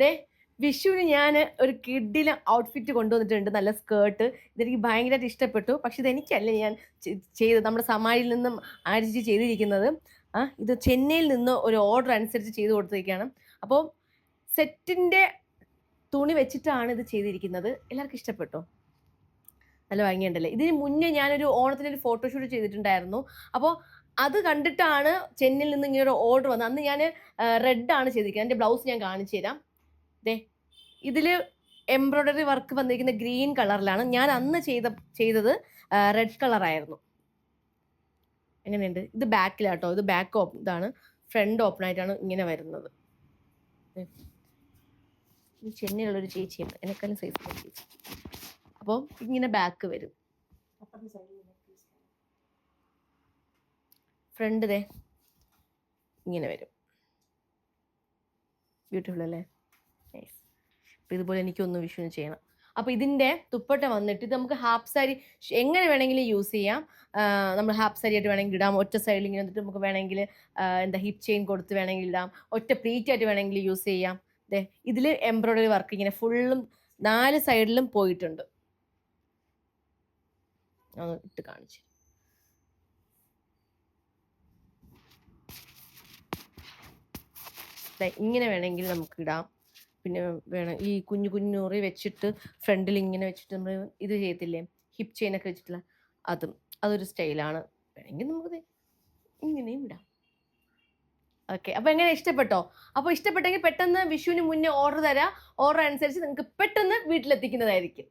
ദേ വിഷുവിന് ഞാൻ ഒരു കിഡിലെ ഔട്ട്ഫിറ്റ് കൊണ്ടുവന്നിട്ടുണ്ട്. നല്ല സ്കേർട്ട്. ഇതെനിക്ക് ഭയങ്കരമായിട്ട് ഇഷ്ടപ്പെട്ടു. പക്ഷെ ഇതെനിക്കല്ല ഞാൻ ചെയ്തത്. നമ്മുടെ സമാരിയിൽ നിന്നും ആരിച്ച് ചെയ്തിരിക്കുന്നത്. ഇത് ചെന്നൈയിൽ നിന്ന് ഒരു ഓർഡർ അനുസരിച്ച് ചെയ്ത് കൊടുത്തിരിക്കുകയാണ്. അപ്പോൾ സെറ്റിൻ്റെ തുണി വെച്ചിട്ടാണ് ഇത് ചെയ്തിരിക്കുന്നത്. എല്ലാവർക്കും ഇഷ്ടപ്പെട്ടോ? നല്ല ഭംഗിയുണ്ടല്ലേ. ഇതിന് മുന്നേ ഞാനൊരു ഓണത്തിന് ഒരു ഫോട്ടോഷൂട്ട് ചെയ്തിട്ടുണ്ടായിരുന്നു. അപ്പോൾ അത് കണ്ടിട്ടാണ് ചെന്നൈയിൽ നിന്ന് ഇങ്ങനെ ഒരു ഓർഡർ വന്നത്. അന്ന് ഞാൻ റെഡാണ് ചെയ്തിരിക്കുന്നത്. എൻ്റെ ബ്ലൗസ് ഞാൻ കാണിച്ചു തരാം. ദേ ഇതിൽ എംബ്രോയ്ഡറി വർക്ക് വന്നിരിക്കുന്ന ഗ്രീൻ കളറിലാണ്. ഞാൻ അന്ന് ചെയ്തത് റെഡ് കളറായിരുന്നു. എങ്ങനെയുണ്ട്? ഇത് ബാക്കിലാട്ടോ. ഇത് ബാക്ക് ഓപ്പൺ, ഇതാണ് ഫ്രണ്ട് ഓപ്പൺ ആയിട്ടാണ് ഇങ്ങനെ വരുന്നത്. ചെന്നൈയിലുള്ളൊരു ചേച്ചിയുണ്ട്, എന്നെക്കാളും സൈസ് ചേച്ചി. അപ്പോൾ ഇങ്ങനെ ബാക്ക് വരും. ഫ്രണ്ട് ദേ ഇങ്ങനെ വരും. ബ്യൂട്ടിഫുൾ അല്ലേ? നൈസ്. അപ്പോൾ ഇതുപോലെ എനിക്കൊന്ന് വിഷുവിന് ചെയ്യണം. അപ്പോൾ ഇതിൻ്റെ ദുപ്പട്ട വന്നിട്ട് ഇത് നമുക്ക് ഹാഫ് സാരി എങ്ങനെ വേണമെങ്കിലും യൂസ് ചെയ്യാം. നമ്മൾ ഹാഫ് സാരി ആയിട്ട് വേണമെങ്കിൽ ഇടാം. ഒറ്റ സൈഡിൽ ഇങ്ങനെ വന്നിട്ട് നമുക്ക് വേണമെങ്കിൽ ഹിപ്പ് ചെയിൻ കൊടുത്ത് വേണമെങ്കിൽ ഇടാം. ഒറ്റ പ്ലീറ്റ് ആയിട്ട് വേണമെങ്കിൽ യൂസ് ചെയ്യാം. ദേ ഇതിൽ എംബ്രോയ്ഡറി വർക്ക് ഇങ്ങനെ ഫുള്ളും 4 സൈഡിലും പോയിട്ടുണ്ട്. ഒന്ന് ഇട്ട് കാണിച്ചു. ഇങ്ങനെ വേണമെങ്കിൽ നമുക്ക് ഇടാം. പിന്നെ വേണം ഈ കുഞ്ഞു കുഞ്ഞുറി വെച്ചിട്ട് ഫ്രണ്ടിൽ ഇങ്ങനെ വെച്ചിട്ട് നമ്മൾ ഇത് ചെയ്യത്തില്ലേ, ഹിപ്പ് ചെയിനൊക്കെ വെച്ചിട്ടുള്ള അതൊരു സ്റ്റൈലാണ്. വേണമെങ്കിൽ നമുക്ക് ഇങ്ങനെയും ഇടാം. ഓക്കെ, അപ്പോൾ എങ്ങനെ ഇഷ്ടപ്പെട്ടോ? അപ്പോൾ ഇഷ്ടപ്പെട്ടെങ്കിൽ പെട്ടെന്ന് വിഷുവിന് മുന്നേ ഓർഡർ തരാം. ഓർഡർ അനുസരിച്ച് നിങ്ങൾക്ക് പെട്ടെന്ന് വീട്ടിലെത്തിക്കുന്നതായിരിക്കും.